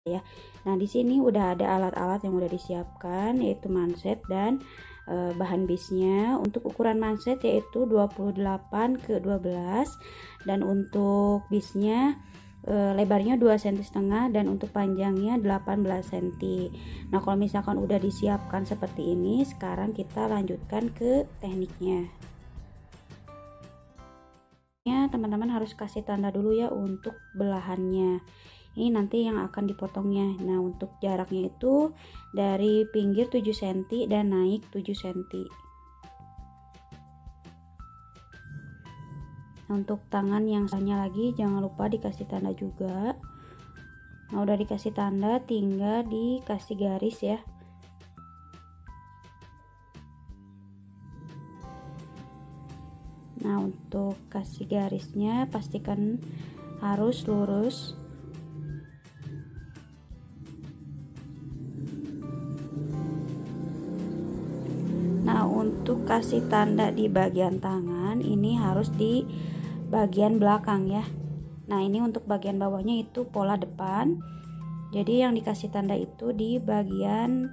ya. Nah, di sini udah ada alat-alat yang udah disiapkan, yaitu manset dan bahan bisnya. Untuk ukuran manset yaitu 28x12, dan untuk bisnya lebarnya 2,5 cm dan untuk panjangnya 18 cm. Nah, kalau misalkan udah disiapkan seperti ini, sekarang kita lanjutkan ke tekniknya. Teman-teman harus kasih tanda dulu ya untuk belahannya. Ini nanti yang akan dipotongnya. Nah, untuk jaraknya itu dari pinggir 7 cm dan naik 7 cm. Nah, untuk tangan yang satunya lagi jangan lupa dikasih tanda juga. Nah, udah dikasih tanda, tinggal dikasih garis ya. Nah, untuk kasih garisnya pastikan harus lurus. Nah, untuk kasih tanda di bagian tangan ini harus di bagian belakang ya. Nah, ini untuk bagian bawahnya itu pola depan. Jadi yang dikasih tanda itu di bagian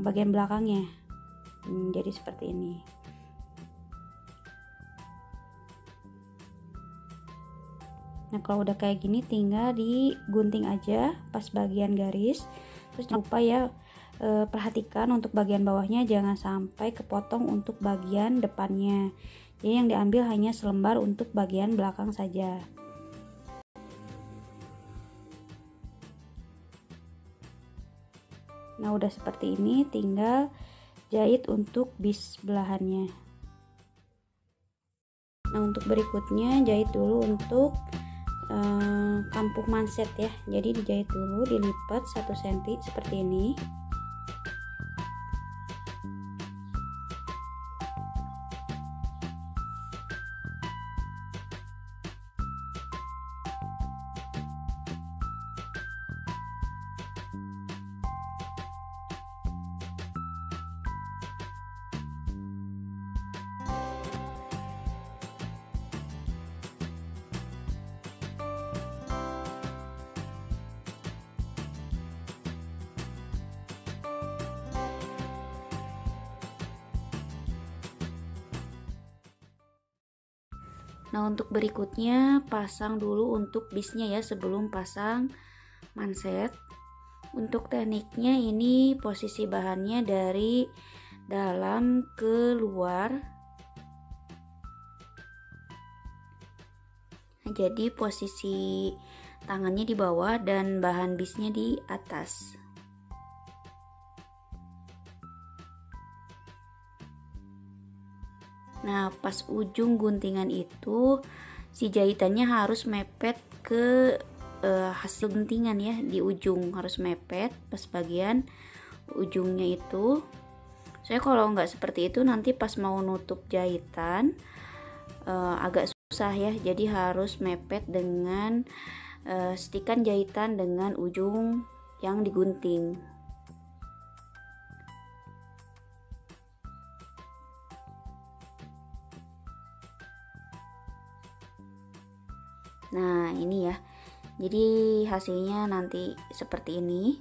belakangnya. Jadi seperti ini. Nah, kalau udah kayak gini tinggal digunting aja pas bagian garis. Terus jangan lupa ya, perhatikan untuk bagian bawahnya jangan sampai kepotong untuk bagian depannya. Jadi yang diambil hanya selembar untuk bagian belakang saja. Nah, udah seperti ini, tinggal jahit untuk bis belahannya. Nah, untuk berikutnya jahit dulu untuk kampung manset ya. Jadi dijahit dulu, dilipat 1 cm seperti ini. Nah, untuk berikutnya pasang dulu untuk bisnya ya sebelum pasang manset. Untuk tekniknya ini posisi bahannya dari dalam ke luar. Nah, jadi posisi tangannya di bawah dan bahan bisnya di atas. Nah, pas ujung guntingan itu si jahitannya harus mepet ke hasil guntingan ya, di ujung harus mepet pas bagian ujungnya itu. Saya kalau nggak seperti itu nanti pas mau nutup jahitan agak susah ya, jadi harus mepet dengan stikan jahitan dengan ujung yang digunting. Nah, ini ya. Jadi hasilnya nanti seperti ini.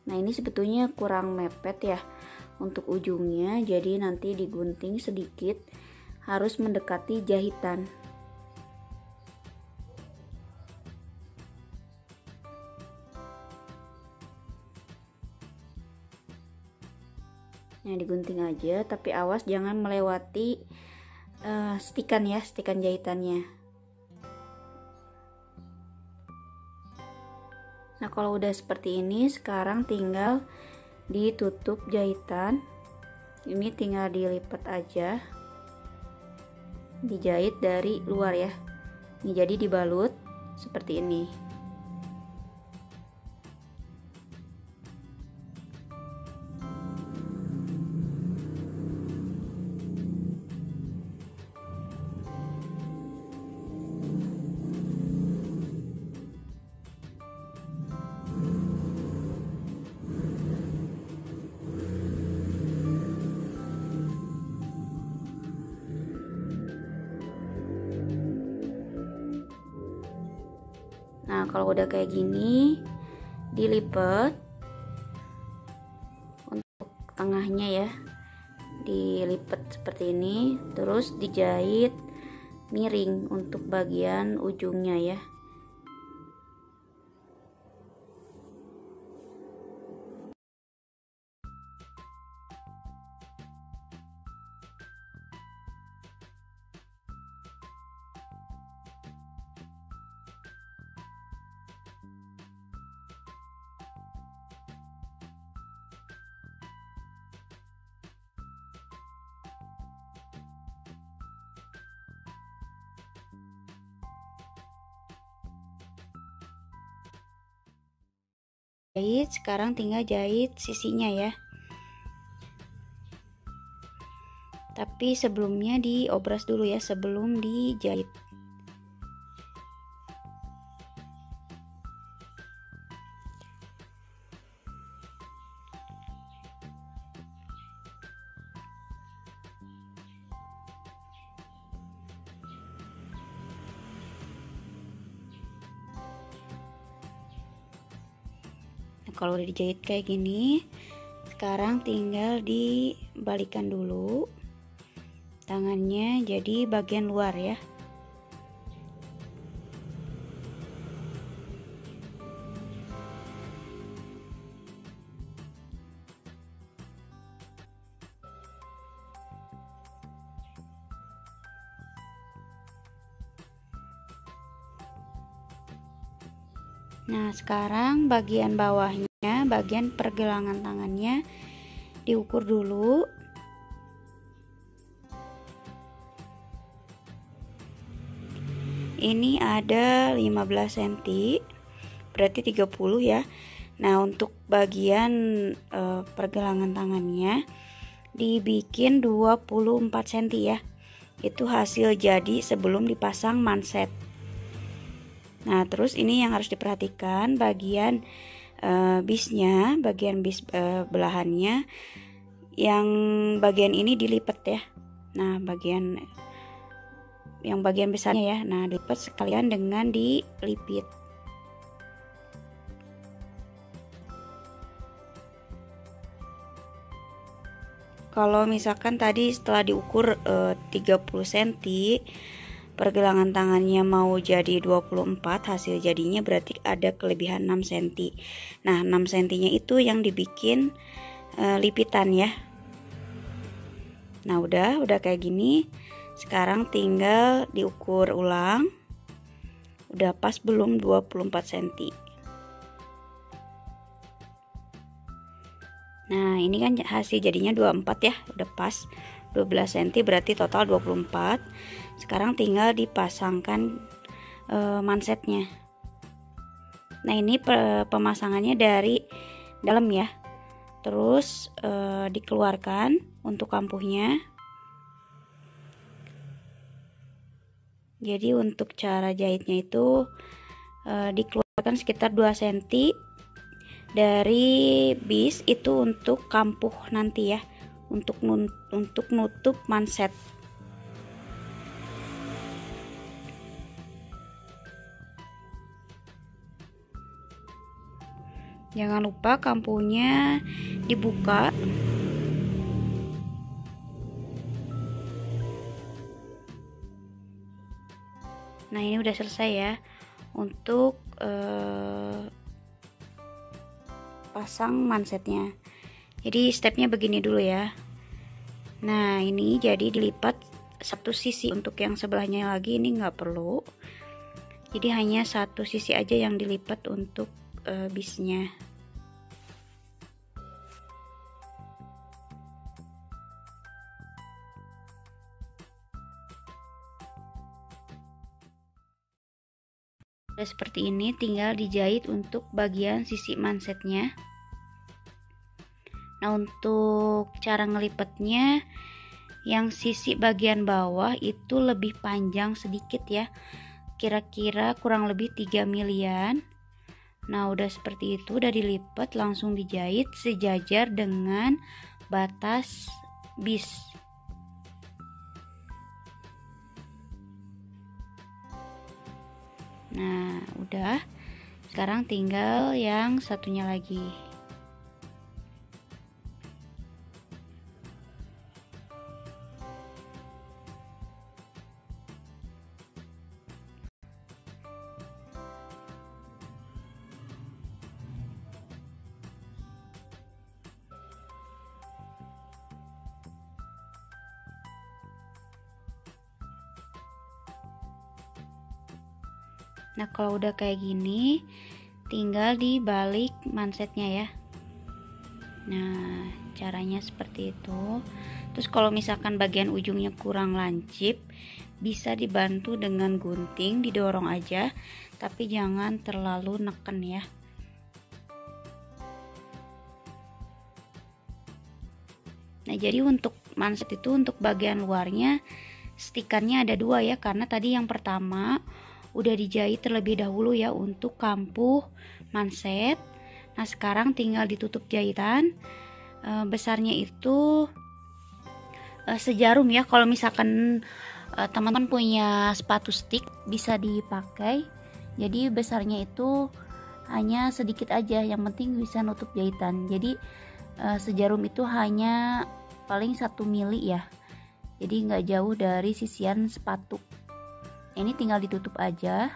Nah, ini sebetulnya kurang mepet ya untuk ujungnya. Jadi nanti digunting sedikit, harus mendekati jahitan. Nah, digunting aja, tapi awas jangan melewati stikan ya, stikan jahitannya. Nah, kalau udah seperti ini sekarang tinggal ditutup jahitan. Ini tinggal dilipat aja, dijahit dari luar ya. Ini jadi dibalut seperti ini. Nah, kalau udah kayak gini, dilipat untuk tengahnya ya, dilipat seperti ini, terus dijahit miring untuk bagian ujungnya ya. Jahit, sekarang tinggal jahit sisinya ya. Tapi sebelumnya diobras dulu ya sebelum dijahit. Nah, kalau udah dijahit kayak gini, sekarang tinggal dibalikan dulu tangannya jadi bagian luar ya. Nah, sekarang bagian bawahnya, bagian pergelangan tangannya diukur dulu. Ini ada 15 cm, berarti 30 ya. Nah, untuk bagian pergelangan tangannya dibikin 24 cm ya. Itu hasil jadi sebelum dipasang manset. Nah, terus ini yang harus diperhatikan bagian bisnya, bagian bis belahannya, yang bagian ini dilipat ya. Nah, yang bagian besarnya ya, nah dilipat sekalian dengan dilipit. Kalau misalkan tadi setelah diukur 30 cm, pergelangan tangannya mau jadi 24, hasil jadinya berarti ada kelebihan 6 cm. Nah, 6 cm nya itu yang dibikin lipitan ya. Nah, udah kayak gini. Sekarang tinggal diukur ulang. Udah pas belum 24 cm. Nah, ini kan hasil jadinya 24 ya, udah pas 12 cm berarti total 24. Sekarang tinggal dipasangkan mansetnya. Nah, ini pemasangannya dari dalam ya. Terus dikeluarkan untuk kampuhnya. Jadi untuk cara jahitnya itu dikeluarkan sekitar 2 cm dari bis itu untuk kampuh nanti ya, untuk nutup manset. Jangan lupa kampuhnya dibuka. Nah, ini udah selesai ya untuk pasang mansetnya. Jadi stepnya begini dulu ya. Nah, ini jadi dilipat satu sisi, untuk yang sebelahnya lagi ini nggak perlu. Jadi hanya satu sisi aja yang dilipat untuk bisnya. Seperti ini, tinggal dijahit untuk bagian sisi mansetnya. Nah, untuk cara ngelipetnya, yang sisi bagian bawah itu lebih panjang sedikit ya, kira-kira kurang lebih 3 milian. Nah, udah seperti itu, udah dilipat, langsung dijahit sejajar dengan batas bis. Nah, udah Sekarang tinggal yang satunya lagi. Nah, kalau udah kayak gini, tinggal dibalik mansetnya ya. Nah, caranya seperti itu. Terus kalau misalkan bagian ujungnya kurang lancip, bisa dibantu dengan gunting, didorong aja, tapi jangan terlalu neken ya. Nah, jadi untuk manset itu, untuk bagian luarnya stikannya ada dua ya, karena tadi yang pertama udah dijahit terlebih dahulu ya untuk kampuh manset. Nah, sekarang tinggal ditutup jahitan. Besarnya itu sejarum ya. Kalau misalkan teman-teman punya sepatu stick bisa dipakai. Jadi besarnya itu hanya sedikit aja, yang penting bisa nutup jahitan. Jadi sejarum itu hanya paling 1 mili ya. Jadi nggak jauh dari sisian sepatu. Ini tinggal ditutup aja,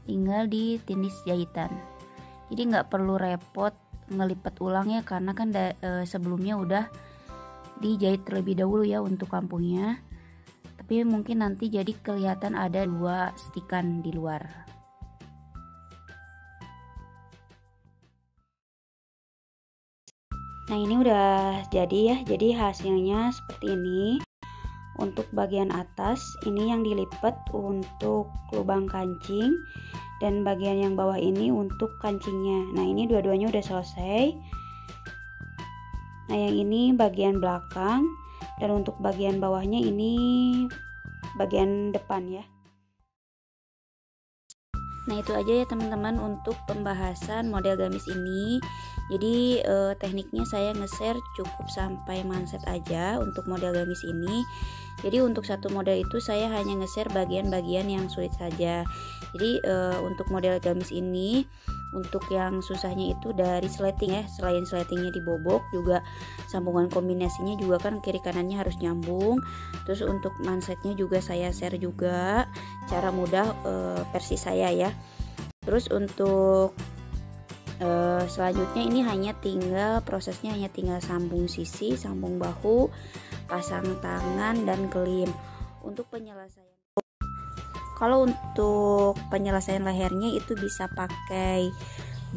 tinggal ditindis jahitan. Jadi nggak perlu repot ngelipat ulang ya, karena kan sebelumnya udah dijahit terlebih dahulu ya untuk kampuhnya. Tapi mungkin nanti jadi kelihatan ada 2 stikan di luar. Nah, ini udah jadi ya. Jadi hasilnya seperti ini. Untuk bagian atas ini yang dilipat untuk lubang kancing, dan bagian yang bawah ini untuk kancingnya. Nah, ini dua-duanya udah selesai. Nah, yang ini bagian belakang, dan untuk bagian bawahnya ini bagian depan ya. Nah, itu aja ya teman-teman untuk pembahasan model gamis ini. Jadi tekniknya saya nge-share cukup sampai manset aja untuk model gamis ini. Jadi untuk satu model itu saya hanya nge-share bagian-bagian yang sulit saja. Jadi untuk model gamis ini, untuk yang susahnya itu dari sleting ya. Selain sletingnya dibobok, juga sambungan kombinasinya juga kan kiri kanannya harus nyambung. Terus untuk mansetnya juga saya share juga cara mudah versi saya ya. Terus untuk selanjutnya ini prosesnya hanya tinggal sambung sisi, sambung bahu, pasang tangan dan kelim. Untuk penyelesaian, kalau untuk penyelesaian lehernya itu bisa pakai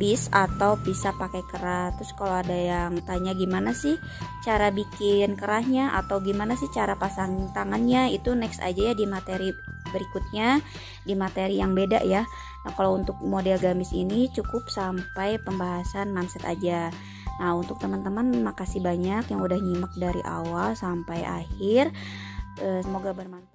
bis atau bisa pakai kerah. Terus kalau ada yang tanya gimana sih cara bikin kerahnya atau gimana sih cara pasang tangannya, itu next aja ya di materi berikutnya, di materi yang beda ya. Nah, kalau untuk model gamis ini cukup sampai pembahasan manset aja. Nah, untuk teman-teman makasih banyak yang udah nyimak dari awal sampai akhir. Semoga bermanfaat.